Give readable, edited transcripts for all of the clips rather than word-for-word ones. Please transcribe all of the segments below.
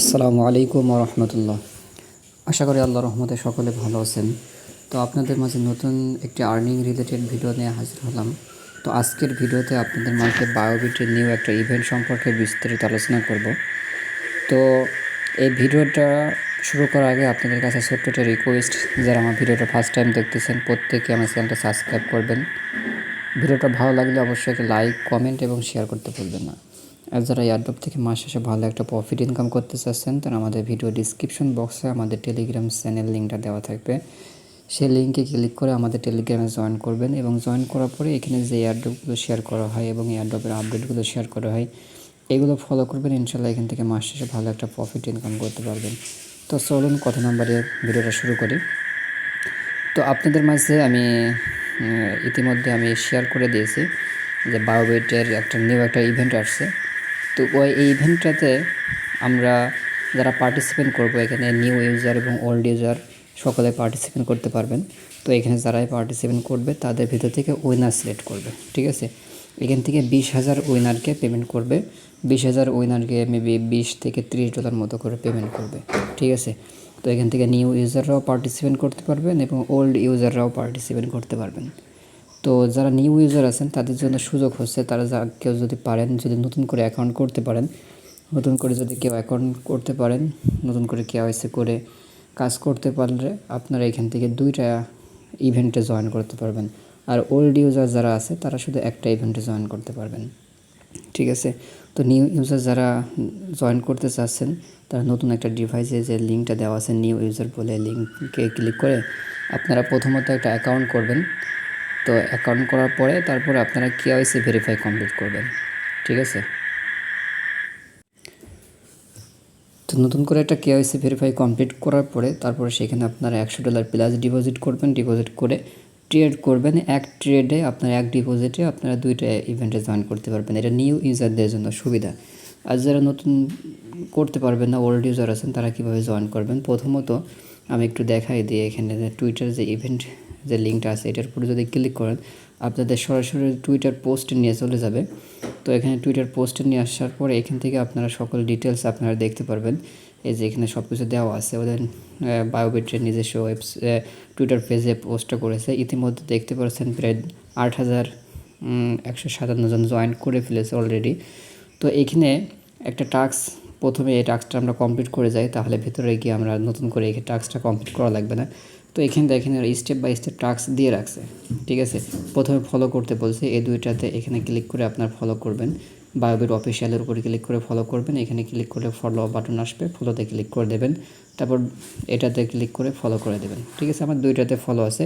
আসসালামু আলাইকুম রহমতুল্লাহ। আশা করি আল্লাহর রহমতে সকলে ভালো আছেন। তো আপনাদের মাঝে নতুন একটি আর্নিং রিলেটেড ভিডিও নিয়ে হাজির হলাম। তো আজকের ভিডিওতে আপনাদের মাঝে বায়োবিটের নিউ একটা ইভেন্ট সম্পর্কে বিস্তারিত আলোচনা করব। তো এই ভিডিওটা শুরু করার আগে আপনাদের কাছে ছোট্ট একটা রিকোয়েস্ট, যারা আমার ভিডিওটা ফার্স্ট টাইম দেখতেছেন প্রত্যেকে আমার চ্যানেলটা সাবস্ক্রাইব করবেন। ভিডিওটা ভালো লাগলে অবশ্যই একটা লাইক, কমেন্ট এবং শেয়ার করতে ভুলবেন না। আর যারা এয়ারড্রপ থেকে মাস শেষে ভালো একটা প্রফিট ইনকাম করতে চাচ্ছেন, তারা আমাদের ভিডিও ডিসক্রিপশন বক্সে আমাদের টেলিগ্রাম চ্যানেল লিঙ্কটা দেওয়া থাকবে। সেই লিঙ্কে ক্লিক করে আমাদের টেলিগ্রামে জয়েন করবেন এবং জয়েন করার পরে এখানে যে এয়ারড্রপগুলো শেয়ার করা হয় এবং এয়ারড্রপের আপডেটগুলো শেয়ার করা হয় এগুলো ফলো করবেন। ইনশাল্লাহ এখান থেকে মাস শেষে ভালো একটা প্রফিট ইনকাম করতে পারবেন। তো চলুন কথা নাম্বারে ভিডিওটা শুরু করি। তো আপনাদের মাঝে আমি ইতিমধ্যে আমি শেয়ার করে দিয়েছি যে বায়োবিটের একটা নিউ একটা ইভেন্ট আসছে। তো এই ইভেন্টটাতে আমরা যারা পার্টিসিপেট করব, এখানে নিউ ইউজার এবং ওল্ড ইউজার সকলে পার্টিসিপেট করতে পারবেন। তো এখানে যারাই পার্টিসিপেট করবে তাদের ভিতর থেকে উইনার সিলেক্ট করবে, ঠিক আছে। এখান থেকে 20,000 উইনারকে পেমেন্ট করবে। 20,000 উইনারকে মেবি $20 থেকে $30 মতো করে পেমেন্ট করবে, ঠিক আছে। তো এখান থেকে নিউ ইউজাররাও পার্টিসিপেট করতে পারবেন এবং ওল্ড ইউজাররাও পার্টিসিপেট করতে পারবেন। তো যারা নিউ ইউজার আছেন তাদের জন্য সুযোগ হচ্ছে, তারা কেউ যদি পারেন, যদি নতুন করে অ্যাকাউন্ট করতে পারেন, নতুন করে যদি কেউ অ্যাকাউন্ট করতে পারেন, নতুন করে কেওয়াইসি করে কাজ করতে পারলে আপনারা এখান থেকে 2টা ইভেন্টে জয়েন করতে পারবেন। আর ওল্ড ইউজার যারা আছে তারা শুধু একটা ইভেন্টে জয়েন করতে পারবেন, ঠিক আছে। তো নিউ ইউজার যারা জয়েন করতে চাচ্ছেন, তারা নতুন একটা ডিভাইসে যে লিঙ্কটা দেওয়া আছে নিউ ইউজার বলে, লিঙ্কে ক্লিক করে আপনারা প্রথমত একটা অ্যাকাউন্ট করবেন। তো অ্যাকাউন্ট করার পরে তারপরে আপনারা কেওয়াইসি ভেরিফাই কমপ্লিট করবেন, ঠিক আছে। তো নতুন করে একটা কেওয়াইসি ভেরিফাই কমপ্লিট করার পরে তারপরে সেখানে আপনারা $100 প্লাস ডিপোজিট করবেন। ডিপোজিট করে ট্রেড করবেন। এক ট্রেডে আপনার এক ডিপোজিটে আপনারা 2টা ইভেন্টে জয়েন করতে পারবেন। এটা নিউ ইউজারদের জন্য সুবিধা। আর যারা নতুন করতে পারবেন না, ওল্ড ইউজার আছেন, তারা কীভাবে জয়েন করবেন প্রথমত আমি একটু দেখাই দিই। এখানে যে টুইটার যে ইভেন্ট যে লিঙ্কটা আছে এটার উপরে যদি ক্লিক করেন আপনাদের সরাসরি টুইটার পোস্টে নিয়ে চলে যাবে। তো এখানে টুইটার পোস্টে নিয়ে আসার পরে এখান থেকে আপনারা সকল ডিটেলস আপনারা দেখতে পারবেন। এই যে এখানে সব কিছু দেওয়া আছে। ওদের বায়োবিটের নিজস্ব টুইটার পেজে পোস্টটা করেছে। ইতিমধ্যে দেখতে পাচ্ছেন প্রায় 8,157 জন জয়েন করে ফেলেছে অলরেডি। তো এখানে একটা টাস্ক, প্রথমে এই টাস্কটা আমরা কমপ্লিট করে যাই, তাহলে ভেতরে গিয়ে আমরা নতুন করে এই টাস্কটা কমপ্লিট করা লাগবে না। তো এখানে দেখেন স্টেপ বাই স্টেপ টাস্ক দিয়ে রাখছে, ঠিক আছে। প্রথমে ফলো করতে বলছে, এই 2টাতে এখানে ক্লিক করে আপনার ফলো করবেন। বায়োবিট অফিসিয়ালের উপরে ক্লিক করে ফলো করবেন। এখানে ক্লিক করে ফলো বাটন আসবে, ফলোতে ক্লিক করে দেবেন। তারপর এটাতে ক্লিক করে ফলো করে দেবেন, ঠিক আছে। আমার 2টাতে ফলো আছে।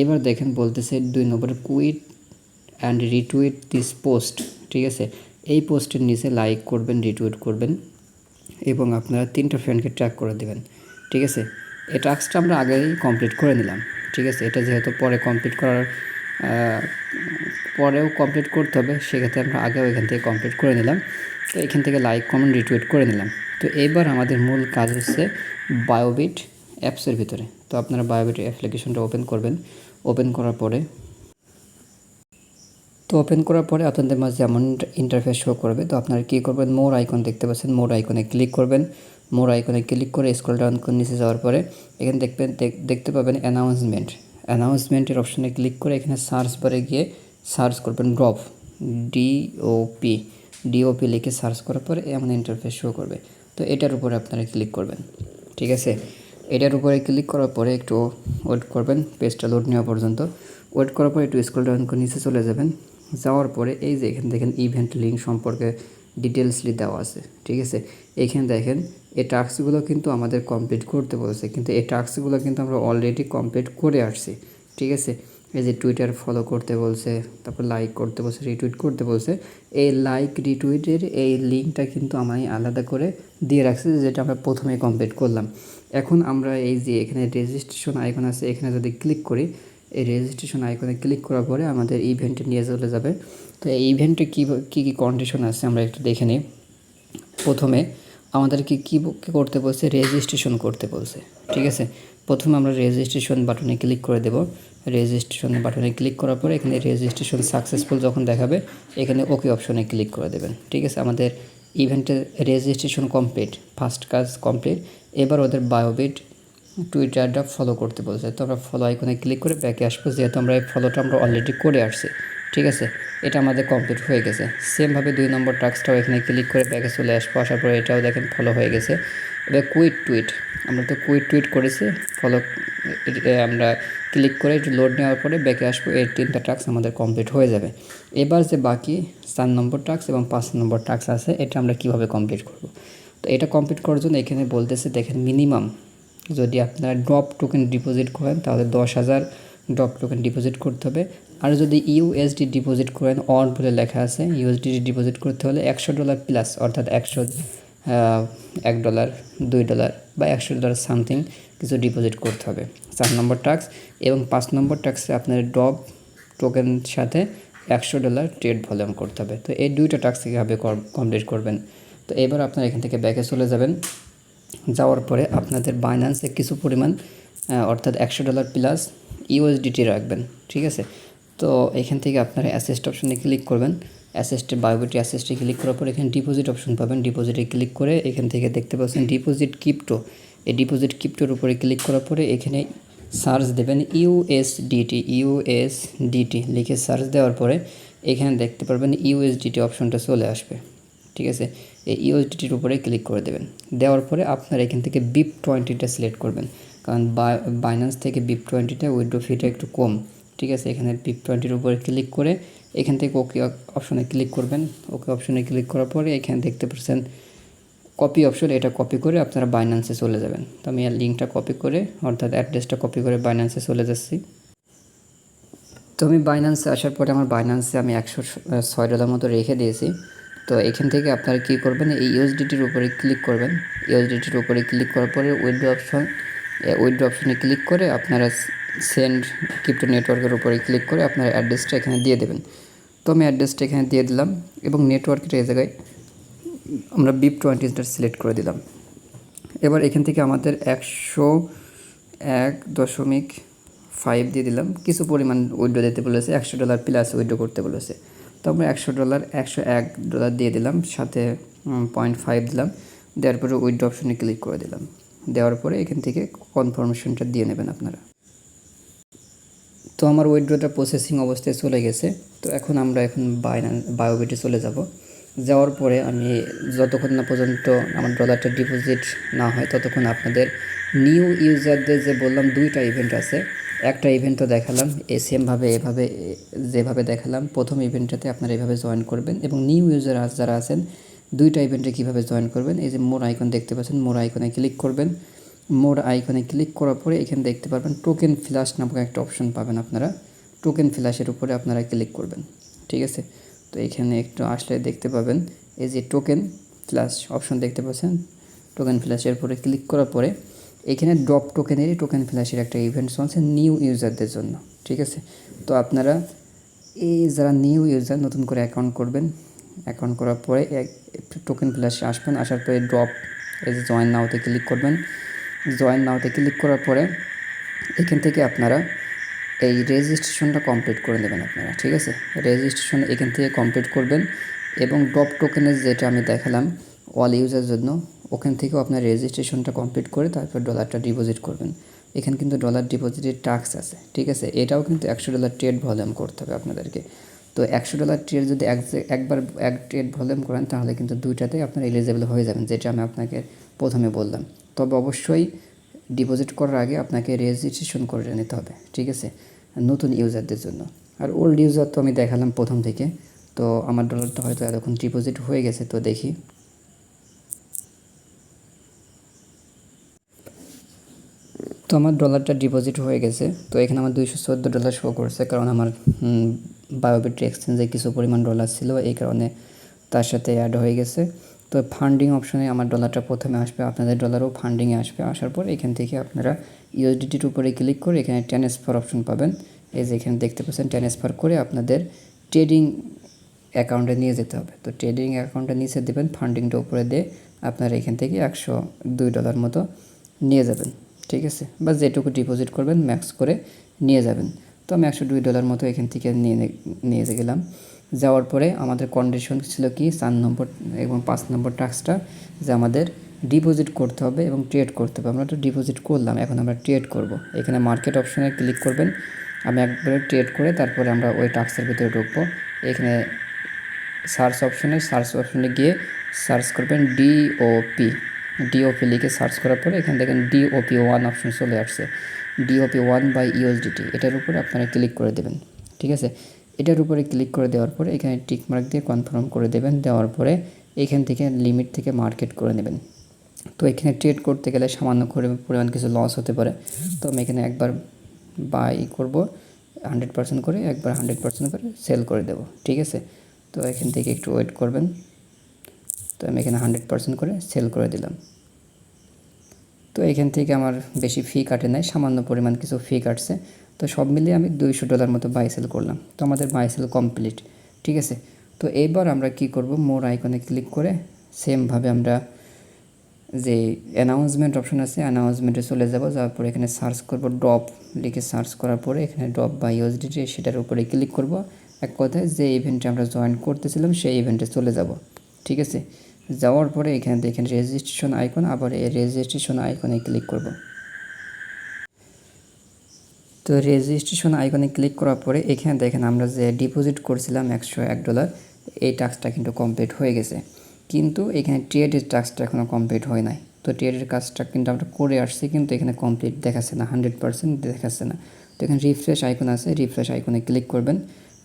এবার দেখেন বলতেছে 2 নম্বরে quote and retweet this post, ঠিক আছে। এই পোস্টের নিচে লাইক করবেন, রিটুইট করবেন এবং আপনারা 3টা ফ্রেন্ডকে ট্র্যাগ করে দেবেন, ঠিক আছে। এই টাস্কটা আমরা আগেই কমপ্লিট করে নিলাম, ঠিক আছে। এটা যেহেতু পরে কমপ্লিট করার পরেও কমপ্লিট করতে হবে, সেক্ষেত্রে আমরা আগেও এখান থেকে কমপ্লিট করে নিলাম। তো এখান থেকে লাইক, কমেন্ট, রিটুইট করে নিলাম। তো এবার আমাদের মূল কাজ হচ্ছে বায়োবিট অ্যাপসের ভিতরে। তো আপনারা বায়োবিট অ্যাপ্লিকেশনটা ওপেন করবেন। ওপেন করার পরে আপনাদের মাঝে যেমন ইন্টারফেস শো করবে। তো আপনারা কী করবেন, মোর আইকন দেখতে পাচ্ছেন, মোর আইকনে ক্লিক করবেন। মোর আইকনে ক্লিক করে স্ক্রল ডাউন করে নিচে যাওয়ার পরে এখানে দেখতে পাবেন অ্যানাউন্সমেন্টের অপশানে ক্লিক করে এখানে সার্চ বারে গিয়ে সার্চ করবেন ড্রপ, ডিওপি লিখে সার্চ করার পরে এমন ইন্টারফেস শো করবে। তো এটার উপরে আপনারা ক্লিক করবেন, ঠিক আছে। এটার উপরে ক্লিক করার পরে একটু ওয়েট করবেন, পেজটা লোড নেওয়া পর্যন্ত। ওয়েট করার পরে একটু স্ক্রল ডাউন করে নিচে চলে যাবেন। যাওয়ার পরে এই যে এখানে দেখেন ইভেন্ট লিঙ্ক সম্পর্কে ডিটেলসলি দেওয়া আছে, ঠিক আছে। এখানে দেখেন এই টাস্কগুলো কিন্তু আমাদের কমপ্লিট করতে বলছে, কিন্তু এই টাস্কগুলো কিন্তু আমরা অলরেডি কমপ্লিট করে আসছি, ঠিক আছে। এই যে টুইটার ফলো করতে বলছে, তারপর লাইক করতে বলছে, রিটুইট করতে বলছে। এই লাইক রিটুইটের এই লিঙ্কটা কিন্তু আমি আলাদা করে দিয়ে রাখছি, যেটা আমরা প্রথমে কমপ্লিট করলাম। এখন আমরা এই যে এখানে রেজিস্ট্রেশন আইকন আছে, এখানে যদি ক্লিক করি, এই রেজিস্ট্রেশন আইকনে ক্লিক করার পরে আমাদের ইভেন্টে নিয়ে চলে যাবে। তো এই ইভেন্টে কী কী কন্ডিশন আছে আমরা একটু দেখে নিই। প্রথমে আমাদেরকে কী করতে বলছে, রেজিস্ট্রেশন করতে বলছে, ঠিক আছে। প্রথমে আমরা রেজিস্ট্রেশন বাটনে ক্লিক করে দেব। রেজিস্ট্রেশন বাটনে ক্লিক করার পরে এখানে রেজিস্ট্রেশন সাকসেসফুল যখন দেখাবে এখানে ওকে অপশনে ক্লিক করে দেবেন, ঠিক আছে। আমাদের ইভেন্টের রেজিস্ট্রেশন কমপ্লিট, ফার্স্ট কাজ কমপ্লিট। এবার ওদের বায়োবিট টুইটারটা ফলো করতে বলছে, তো আমরা ফলো আইকনে ক্লিক করে ব্যাকে আসবো, যেহেতু আমরা এই ফলোটা আমরা অলরেডি করে আসছি। ঠিক আছে, এটা আমাদের কমপ্লিট হয়ে গেছে। সেমভাবে 2 নম্বর টাস্কটাও এখানে ক্লিক করে ব্যাকে চলে আসবো, আসার পরে এটাও দেখেন ফলো হয়ে গেছে। এবার কুইট টুইট, আমরা তো কুইট টুইট করেছি, ফলো আমরা ক্লিক করে একটু লোড নেওয়ার পরে ব্যাকে আসবো। এই 3টা টাস্ক আমাদের কমপ্লিট হয়ে যাবে। এবার যে বাকি 4 নম্বর টাস্ক এবং 5 নম্বর টাস্ক আছে, এটা আমরা কিভাবে কমপ্লিট করব। তো এটা কমপ্লিট করার জন্য এখানে বলতেছে দেখেন, মিনিমাম যদি আপনারা ড্রপ টোকেন ডিপোজিট করেন তাহলে 10,000 ড্রপ টোকেন ডিপোজিট করতে হবে। আর যদি ইউএসডি ডিপোজিট করেন, অন বলে লেখা আছে, ইউএসডি ডিপোজিট করতে হলে $100 প্লাস, অর্থাৎ $1, $2 বা $100 সামথিং কিছু ডিপোজিট করতে হবে। 4 নম্বর টাস্ক এবং 5 নম্বর টাস্কে আপনার ড্রপ টোকেন সাথে $100 ট্রেড ভলিউম করতে হবে। তো এই 2টা টাস্ক কীভাবে কমপ্লিট করবেন। তো এবার আপনারা এখান থেকে ব্যাকে চলে যাবেন। যাওয়ার পরে আপনাদের বাইন্যান্সে কিছু পরিমাণ অর্থাৎ $100 প্লাস ইউএসডিটি রাখবেন। ঠিক আছে, তো এখান থেকে আপনারা অ্যাসেস্ট অপশনে ক্লিক করবেন। অ্যাসেস্টে বায়োবিটি অ্যাসেস্টে ক্লিক করার পরে এখানে ডিপোজিট অপশন পাবেন। ডিপোজিটে ক্লিক করে এখান থেকে দেখতে পাচ্ছেন ডিপোজিট ক্রিপ্টো। এই ডিপোজিট ক্রিপ্টোর উপরে ক্লিক করার পরে এখানে সার্চ দেবেন ইউএসডিটি লিখে সার্চ দেওয়ার পরে এখানে দেখতে পারবেন ইউএসডিটি অপশনটা চলে আসবে। ঠিক আছে, এই ইউএসডিটির উপরে ক্লিক করে দেবেন। দেওয়ার পরে আপনারা এখান থেকে BIP20টা সিলেক্ট করবেন, কারণ বাইন্যান্স থেকে BIP20টা উইথড্র ফিটা একটু কম। ঠিক আছে, এখানে BIP20-র উপরে ক্লিক করে এখান থেকে ওকে অপশনে ক্লিক করবেন। ওকে অপশনে ক্লিক করার পরে এখানে দেখতে পাচ্ছেন কপি অপশন, এটা কপি করে আপনারা বাইন্যান্সে চলে যাবেন। তো আমি আর লিঙ্কটা কপি করে অর্থাৎ অ্যাড্রেসটা কপি করে বাইন্যান্সে চলে যাচ্ছি। তো আমি বাইন্যান্সে আসার পরে আমার বাইন্যান্সে আমি $106 মতো রেখে দিয়েছি। তো এখান থেকে আপনারা কী করবেন, এই ইউএসডিটির উপরে ক্লিক করবেন। ইউএসডিটির উপরে ক্লিক করার পরে উইথড্র অপশনে ক্লিক করে আপনারা সেন্ড ক্রিপ্টো নেটওয়ার্কের উপরে ক্লিক করে আপনার অ্যাড্রেসটা এখানে দিয়ে দেবেন। তো আমি অ্যাড্রেসটা এখানে দিয়ে দিলাম এবং নেটওয়ার্কের এই জায়গায় আমরা BIP20টা সিলেক্ট করে দিলাম। এবার এখান থেকে আমাদের 101.5 দিয়ে দিলাম। কিছু পরিমাণ উইথড্র দিতে বলেছে, $100 প্লাস উইথড্র করতে বলেছে। তো আমরা $101 দিয়ে দিলাম, সাথে 0.5 দিলাম। দেওয়ার পরে উইথড্র অপশনে ক্লিক করে দিলাম। দেওয়ার পরে এখান থেকে কনফার্মেশনটা দিয়ে নেবেন আপনারা। তো আমার উইথড্রটা প্রসেসিং অবস্থায় চলে গেছে। তো এখন আমরা বায়োবিটে চলে যাব। যাওয়ার পরে আমি যতক্ষণ না পর্যন্ত আমার ডলারটা ডিপোজিট না হয় ততক্ষণ আপনাদের নিউ ইউজারদের যে বললাম 2টা ইভেন্ট আছে, একটা ইভেন্ট তো দেখালাম সেমভাবে এভাবে যেভাবে দেখালাম প্রথম ইভেন্টটাতে আপনারা এভাবে জয়েন করবেন। এবং নিউ ইউজার যারা আছেন 2টা ইভেন্টে কীভাবে জয়েন করবেন, এই যে মোর আইকন দেখতে পাচ্ছেন, মোর আইকনে ক্লিক করবেন। মোর আইকনে ক্লিক করার পরে এখানে দেখতে পারবেন টোকেন ফ্ল্যাশ নামক একটা অপশন পাবেন আপনারা। টোকেন ফ্ল্যাশের উপরে আপনারা ক্লিক করবেন। ঠিক আছে, তো এখানে একটু আসলে দেখতে পাবেন এই যে টোকেন ফ্ল্যাশ অপশন দেখতে পাচ্ছেন। টোকেন ফ্ল্যাশের উপরে ক্লিক করার পরে এখানে ড্রপ টোকেনেরই টোকেন ফ্ল্যাশের একটা ইভেন্ট চলছে নিউ ইউজারদের জন্য। ঠিক আছে, তো আপনারা এই যারা নিউ ইউজার নতুন করে অ্যাকাউন্ট করবেন, অ্যাকাউন্ট করার পরে টোকেন ফ্ল্যাশে আসবেন। আসার পরে ড্রপ এই যে জয়েন নাওতে ক্লিক করবেন। জয়েন নাওতে ক্লিক করার পরে এখান থেকে আপনারা এই রেজিস্ট্রেশনটা কমপ্লিট করে নেবেন আপনারা। ঠিক আছে, রেজিস্ট্রেশন এখান থেকে কমপ্লিট করবেন এবং ড্রপ টোকেনের যেটা আমি দেখালাম অল ইউজার জন্য, ওখান থেকেও আপনার রেজিস্ট্রেশনটা কমপ্লিট করে তারপর ডলারটা ডিপোজিট করবেন। এখানে কিন্তু ডলার ডিপোজিটের টাস্ক আছে। ঠিক আছে, এটাও কিন্তু $100 ট্রেড ভলিউম করতে হবে আপনাদেরকে। তো $100 ট্রেড যদি একবার এক ট্রেড ভলিউম করেন তাহলে কিন্তু 2টাতেই আপনার এলিজিবল হয়ে যাবেন, যেটা আমি আপনাকে প্রথমে বললাম। তবে অবশ্যই ডিপোজিট করার আগে আপনাকে রেজিস্ট্রেশন করে নিতে হবে। ঠিক আছে, নতুন ইউজারদের জন্য। আর ওল্ড ইউজার তো আমি দেখালাম প্রথম থেকে। তো আমার ডলারটা হয়তো এতক্ষণ ডিপোজিট হয়ে গেছে, তো দেখি। তো আমার ডলারটা ডিপোজিট হয়ে গেছে। তো এখানে আমার $214 শো করছে, কারণ আমার বায়োবিট এক্সচেঞ্জে কিছু পরিমাণ ডলার ছিল, এই কারণে তার সাথে অ্যাড হয়ে গেছে। তো ফান্ডিং অপশনে আমার ডলারটা প্রথমে আসবে, আপনাদের ডলারও ফান্ডিংয়ে আসবে। আসার পর এখান থেকে আপনারা ইউএসডিটির উপরে ক্লিক করে এখানে ট্রান্সফার অপশন পাবেন। এই যে এখানে দেখতে পাচ্ছেন ট্রান্সফার করে আপনাদের ট্রেডিং অ্যাকাউন্টে নিয়ে যেতে হবে। তো ট্রেডিং অ্যাকাউন্টে নিচে দেবেন, ফান্ডিংটা উপরে দিয়ে আপনারা এখান থেকে $102 মতো নিয়ে যাবেন। ঠিক আছে, বা যেটুকু ডিপোজিট করবেন ম্যাক্স করে নিয়ে যাবেন। তো আমি $102 মতো এখান থেকে নিয়ে গেলাম। যাওয়ার পরে আমাদের কন্ডিশন ছিল কি 4 নম্বর এবং 5 নম্বর টাস্কটা যে আমাদের ডিপোজিট করতে হবে এবং ট্রেড করতে হবে। আমরা তো ডিপোজিট করলাম, এখন আমরা ট্রেড করব। এখানে মার্কেট অপশনে ক্লিক করবেন। আমি একবারে ট্রেড করে তারপরে আমরা ওই টাস্কের ভিতরে ঢুকবো। এখানে সার্চ অপশনে গিয়ে সার্চ করবেন ডিওপি লিখে সার্চ করার পরে এখানে দেখেন DOP1 অপশন চলে আসছে, DOP1 বাই USDT। এটার উপরে আপনারা ক্লিক করে দেবেন। ঠিক আছে, এটার উপরে ক্লিক করে দেওয়ার পরে এখানে টিক মার্ক দিয়ে কনফার্ম করে দেবেন। দেওয়ার পরে এখান থেকে লিমিট থেকে মার্কেট করে নেবেন। তো এখানে ট্রেড করতে গেলে সামান্য করে পরিমাণ কিছু লস হতে পারে, তো আমি এখানে একবার বাই করব 100% করে, একবার 100% করে সেল করে দেব। ঠিক আছে, তো এখান থেকে একটু ওয়েট করবেন। তো আমি এখানে 100% করে সেল করে দিলাম। তো এখান থেকে আমার বেশি ফি কাটে নাই, সামান্য পরিমাণ কিছু ফি কাটছে। তো সব মিলিয়ে আমি $200 মতো বাই সেল করলাম। তো আমাদের বাই সেল কমপ্লিট। ঠিক আছে, তো এবার আমরা কি করব, মোর আইকনে ক্লিক করে সেমভাবে আমরা যে অ্যানাউন্সমেন্ট অপশন আছে অ্যানাউন্সমেন্টে চলে যাব। যাওয়ার পরে এখানে সার্চ করব ড্রপ লিখে সার্চ করার পরে এখানে ড্রপ বাই USDT সেটার উপরে ক্লিক করব। এক কথায় যে ইভেন্টে আমরা জয়েন করতেছিলাম সেই ইভেন্টে চলে যাব। ঠিক আছে, যাওয়ার পরে এখানে দেখেন রেজিস্ট্রেশন আইকন, আবার এই রেজিস্ট্রেশন আইকনে ক্লিক করব। তো রেজিস্ট্রেশন আইকনে ক্লিক করার পরে এখানে দেখেন আমরা যে ডিপোজিট করছিলাম $101, এই টাস্কটা কিন্তু কমপ্লিট হয়ে গেছে। কিন্তু এখানে ট্রেডের টাস্কটা এখনও কমপ্লিট হয় নাই। তো ট্রেডের কাজটা কিন্তু আমরা করে আসছি, কিন্তু এখানে কমপ্লিট দেখাচ্ছে না, 100% দেখাচ্ছে না। তো এখানে রিফ্রেশ আইকন আছে, রিফ্রেশ আইকনে ক্লিক করবেন।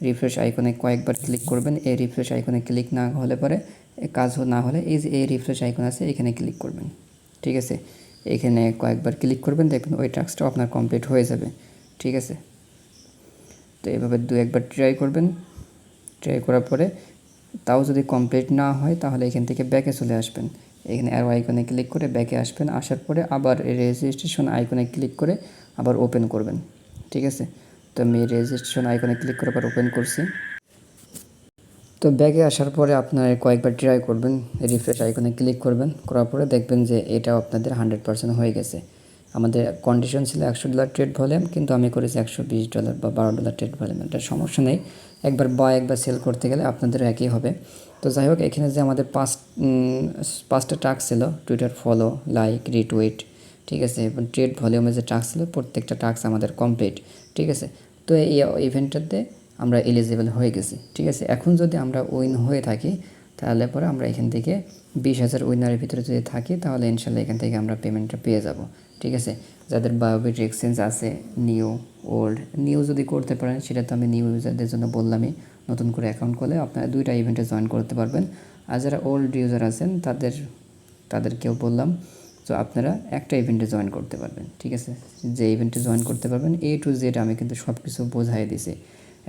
রিফ্রেশ আইকনে কয়েকবার ক্লিক করবেন। এই রিফ্রেশ আইকনে ক্লিক না হলে পরে কাজ না হলে এই যে এই রিফ্রেশ আইকন আছে এখানে ক্লিক করবেন। ঠিক আছে, এখানে কয়েকবার ক্লিক করবেন, দেখবেন ওই টাস্কটাও আপনার কমপ্লিট হয়ে যাবে। ঠিক আছে, তো এভাবে 2-1বার ট্রাই করবেন। ট্রাই করার পরে তাও যদি কমপ্লিট না হয় তাহলে এখান থেকে ব্যাকে চলে আসবেন। এখানে অ্যারো আইকনে ক্লিক করে ব্যাকে আসবেন। আসার পরে আবার রেজিস্ট্রেশন আইকনে ক্লিক করে আবার ওপেন করবেন। ঠিক আছে, তো আমি রেজিস্ট্রেশন আইকনে ক্লিক করে আবার ওপেন করছি। তো ব্যাগে আসার পরে আপনারা কয়েকবার ট্রাই করবেন, রিফ্রেশ আইকনে ক্লিক করবেন, করার পরে দেখবেন যে এটাও আপনাদের 100% হয়ে গেছে। আমাদের কন্ডিশন ছিল $100 ট্রেড ভলিউম, কিন্তু আমি করেছি $120 বা $12 ট্রেড ভলিউম। এটা সমস্যা নেই, একবার বাই একবার সেল করতে গেলে আপনাদের একই হবে। তো যাই হোক, এখানে যে আমাদের পাঁচটা টাস্ক ছিল, টুইটার ফলো, লাইক, রিটুইট, ঠিক আছে, এবং ট্রেড ভলিউমে যে টাস্ক ছিল প্রত্যেকটা টাস্ক আমাদের কমপ্লিট। ঠিক আছে, তো এই ইভেন্টটাতে আমরা এলিজিবল হয়ে গেছি। ঠিক আছে, এখন যদি আমরা উইন হয়ে থাকি তাহলে পরে আমরা এখান থেকে 20,000 উইনারের ভিতরে যদি থাকি তাহলে ইনশাল্লাহ এখান থেকে আমরা পেমেন্টটা পেয়ে যাব। ঠিক আছে, যাদের বায়োবিট এক্সচেঞ্জ আছে নিউ যদি করতে পারেন, সেটা তো আমি নিউ ইউজারদের জন্য বললামই। নতুন করে অ্যাকাউন্ট করলে আপনারা 2টা ইভেন্টে জয়েন করতে পারবেন। আর যারা ওল্ড ইউজার আছেন তাদেরকেও বললাম, তো আপনারা একটা ইভেন্টে জয়েন করতে পারবেন। ঠিক আছে, যে ইভেন্টে জয়েন করতে পারবেন A to Z আমি কিন্তু সব কিছু বোঝাই দিছি।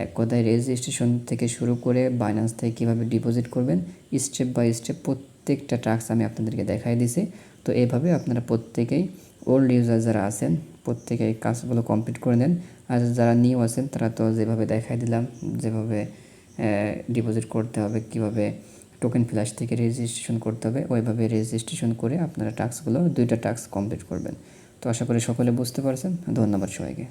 এক কথায় রেজিস্ট্রেশন থেকে শুরু করে বাইন্যান্স থেকে কীভাবে ডিপোজিট করবেন স্টেপ বাই স্টেপ প্রত্যেকটা টাস্ক আমি আপনাদেরকে দেখাই দিছি। তো এইভাবে আপনারা প্রত্যেকেই ওল্ড ইউজার যারা আছেন প্রত্যেকেই কাজগুলো কমপ্লিট করে নেন। আর যারা নিউ আছেন তারা তো যেভাবে দেখাই দিলাম, যেভাবে ডিপোজিট করতে হবে, কীভাবে টোকেন ফ্ল্যাশ থেকে রেজিস্ট্রেশন করতে হবে, ওইভাবে রেজিস্ট্রেশন করে আপনারা টাস্কগুলো 2টা টাস্ক কমপ্লিট করবেন। তো আশা করি সকলে বুঝতে পারছেন। ধন্যবাদ সবাইকে।